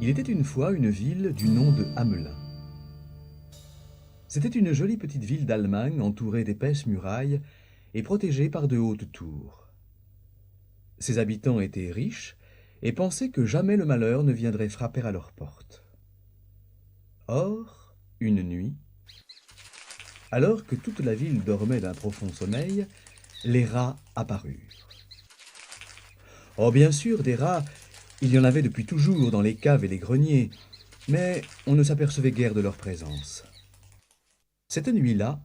Il était une fois une ville du nom de Hamelin. C'était une jolie petite ville d'Allemagne entourée d'épaisses murailles et protégée par de hautes tours. Ses habitants étaient riches et pensaient que jamais le malheur ne viendrait frapper à leur porte. Or, une nuit, alors que toute la ville dormait d'un profond sommeil, les rats apparurent. Oh, bien sûr, des rats, il y en avait depuis toujours dans les caves et les greniers, mais on ne s'apercevait guère de leur présence. Cette nuit-là,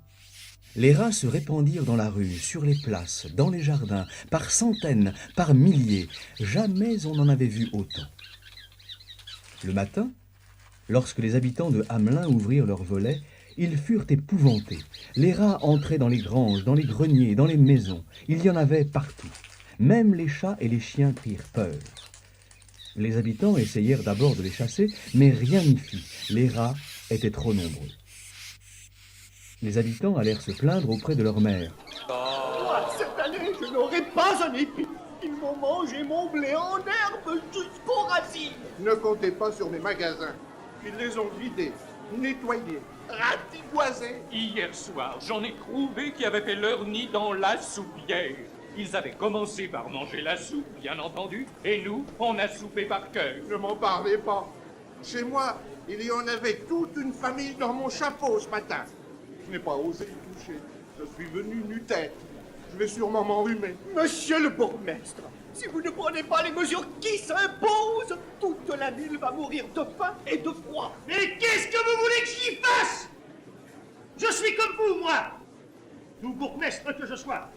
les rats se répandirent dans la rue, sur les places, dans les jardins, par centaines, par milliers. Jamais on n'en avait vu autant. Le matin, lorsque les habitants de Hamelin ouvrirent leurs volets, ils furent épouvantés. Les rats entraient dans les granges, dans les greniers, dans les maisons. Il y en avait partout. Même les chats et les chiens prirent peur. Les habitants essayèrent d'abord de les chasser, mais rien n'y fit. Les rats étaient trop nombreux. Les habitants allèrent se plaindre auprès de leur mère. Moi, cette année, je n'aurai pas un épi. Ils vont manger mon blé en herbe jusqu'aux racines. Ne comptez pas sur mes magasins. Ils les ont vidés, nettoyés, ratiboisés. Hier soir, j'en ai trouvé qui avaient fait leur nid dans la soupière. Ils avaient commencé par manger la soupe, bien entendu, et nous, on a soupé par cœur. Ne m'en parlez pas. Chez moi, il y en avait toute une famille dans mon chapeau ce matin. Je n'ai pas osé y toucher. Je suis venu nu-tête. Je vais sûrement m'enrhumer. Monsieur le bourgmestre, si vous ne prenez pas les mesures qui s'imposent, toute la ville va mourir de faim et de froid. Mais qu'est-ce que vous voulez que j'y fasse? Je suis comme vous, moi. Tout bourgmestre que je sois.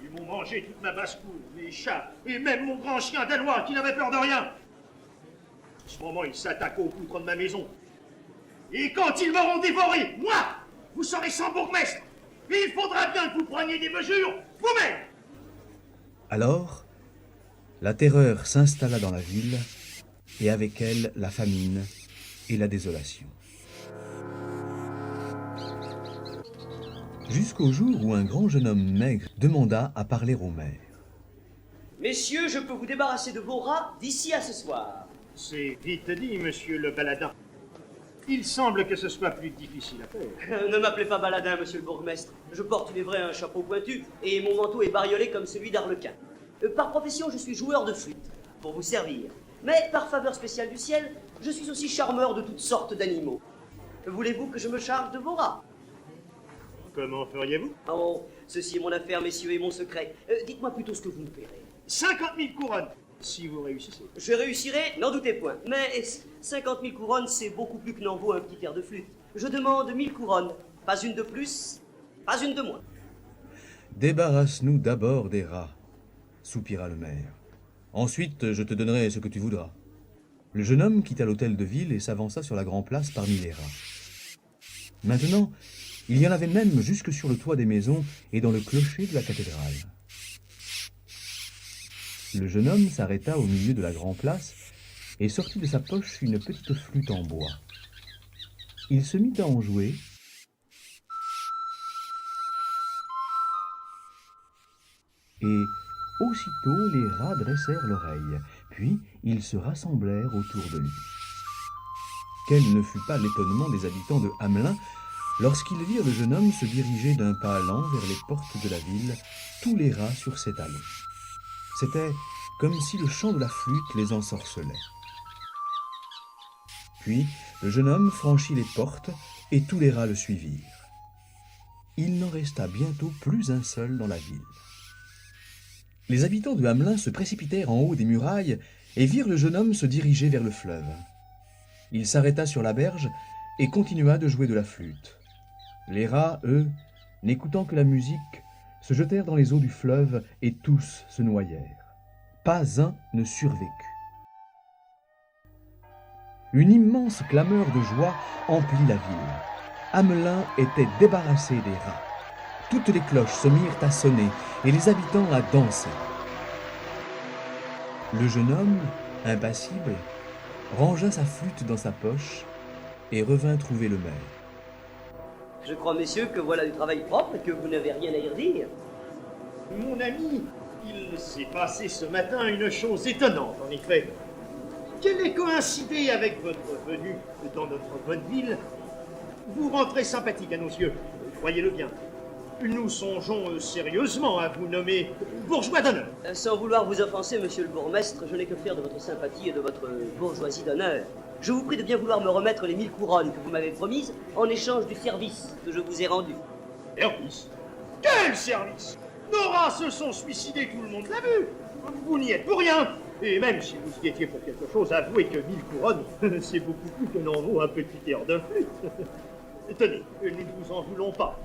Ils m'ont mangé toute ma basse-cour, mes chats, et même mon grand chien danois qui n'avait peur de rien. En ce moment, ils s'attaquent aux poutres de ma maison. Et quand ils m'auront dévoré, moi, vous serez sans bourgmestre. Et il faudra bien que vous preniez des mesures vous-même. Alors, la terreur s'installa dans la ville, et avec elle la famine et la désolation. Jusqu'au jour où un grand jeune homme maigre demanda à parler au maire. Messieurs, je peux vous débarrasser de vos rats d'ici à ce soir. C'est vite dit, monsieur le baladin. Il semble que ce soit plus difficile à faire. Ne m'appelez pas baladin, monsieur le bourgmestre. Je porte, il est vrai, un chapeau pointu, et mon manteau est bariolé comme celui d'Arlequin. Par profession, je suis joueur de flûte, pour vous servir. Mais par faveur spéciale du ciel, je suis aussi charmeur de toutes sortes d'animaux. Voulez-vous que je me charge de vos rats? Comment feriez-vous? Oh, ceci est mon affaire, messieurs, et mon secret. Dites-moi plutôt ce que vous me paierez. 50 000 couronnes, si vous réussissez. Je réussirai, n'en doutez point. Mais 50 000 couronnes, c'est beaucoup plus que n'en vaut un petit air de flûte. Je demande 1000 couronnes. Pas une de plus, pas une de moins. Débarrasse-nous d'abord des rats, soupira le maire. Ensuite, je te donnerai ce que tu voudras. Le jeune homme quitta l'hôtel de ville et s'avança sur la grande place parmi les rats. Maintenant, il y en avait même jusque sur le toit des maisons et dans le clocher de la cathédrale. Le jeune homme s'arrêta au milieu de la grande place et sortit de sa poche une petite flûte en bois. Il se mit à en jouer, et aussitôt les rats dressèrent l'oreille, puis ils se rassemblèrent autour de lui. Quel ne fut pas l'étonnement des habitants de Hamelin lorsqu'ils virent le jeune homme se diriger d'un pas lent vers les portes de la ville, tous les rats sur ses talons. C'était comme si le chant de la flûte les ensorcelait. Puis le jeune homme franchit les portes et tous les rats le suivirent. Il n'en resta bientôt plus un seul dans la ville. Les habitants de Hamelin se précipitèrent en haut des murailles et virent le jeune homme se diriger vers le fleuve. Il s'arrêta sur la berge et continua de jouer de la flûte. Les rats, eux, n'écoutant que la musique, se jetèrent dans les eaux du fleuve et tous se noyèrent. Pas un ne survécut. Une immense clameur de joie emplit la ville. Hamelin était débarrassé des rats. Toutes les cloches se mirent à sonner et les habitants à danser. Le jeune homme, impassible, rangea sa flûte dans sa poche et revint trouver le maire. Je crois, messieurs, que voilà du travail propre et que vous n'avez rien à y redire. Mon ami, il s'est passé ce matin une chose étonnante, en effet. qu'elle ait coïncidé avec votre venue dans notre bonne ville. Vous rentrez sympathique à nos yeux, croyez-le bien. Nous songeons sérieusement à vous nommer bourgeois d'honneur. Sans vouloir vous offenser, monsieur le bourgmestre, je n'ai que faire de votre sympathie et de votre bourgeoisie d'honneur. Je vous prie de bien vouloir me remettre les 1000 couronnes que vous m'avez promises en échange du service que je vous ai rendu. Service? Quel service? Nos rats se sont suicidés, tout le monde l'a vu. Vous n'y êtes pour rien. Et même si vous y étiez pour quelque chose, avouez que 1000 couronnes, c'est beaucoup plus que n'en vaut un petit air de flûte. Tenez, nous ne vous en voulons pas.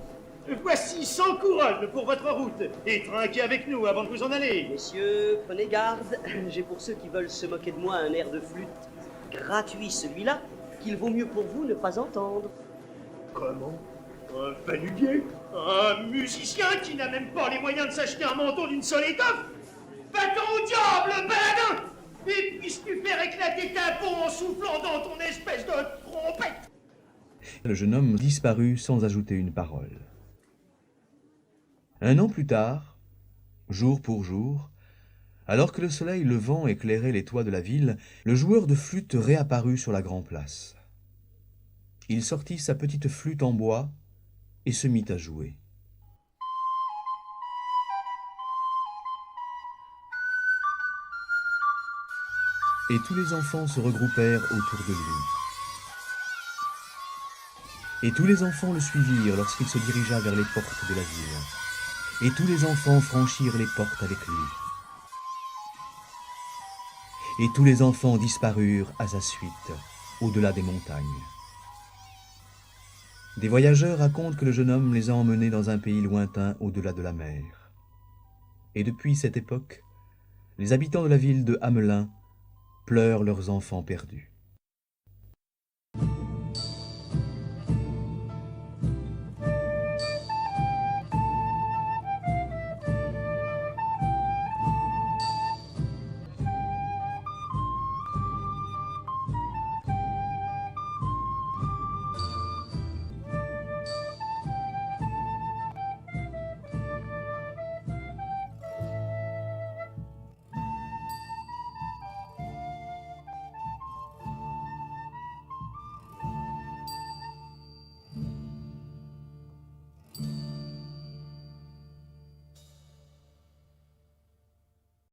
Voici 100 couronnes pour votre route, et trinquez avec nous avant de vous en aller. Messieurs, prenez garde, j'ai pour ceux qui veulent se moquer de moi un air de flûte gratuit celui-là, qu'il vaut mieux pour vous ne pas entendre. Comment? Un fanudier? Un musicien qui n'a même pas les moyens de s'acheter un manteau d'une seule étoffe? Va-t'en au diable, baladin! Et puisses-tu faire éclater ta peau en soufflant dans ton espèce de trompette? Le jeune homme disparut sans ajouter une parole. Un an plus tard, jour pour jour, alors que le soleil levant éclairait les toits de la ville, le joueur de flûte réapparut sur la grand-place. Il sortit sa petite flûte en bois et se mit à jouer. Et tous les enfants se regroupèrent autour de lui. Et tous les enfants le suivirent lorsqu'il se dirigea vers les portes de la ville. Et tous les enfants franchirent les portes avec lui. Et tous les enfants disparurent à sa suite, au-delà des montagnes. Des voyageurs racontent que le jeune homme les a emmenés dans un pays lointain au-delà de la mer. Et depuis cette époque, les habitants de la ville de Hamelin pleurent leurs enfants perdus.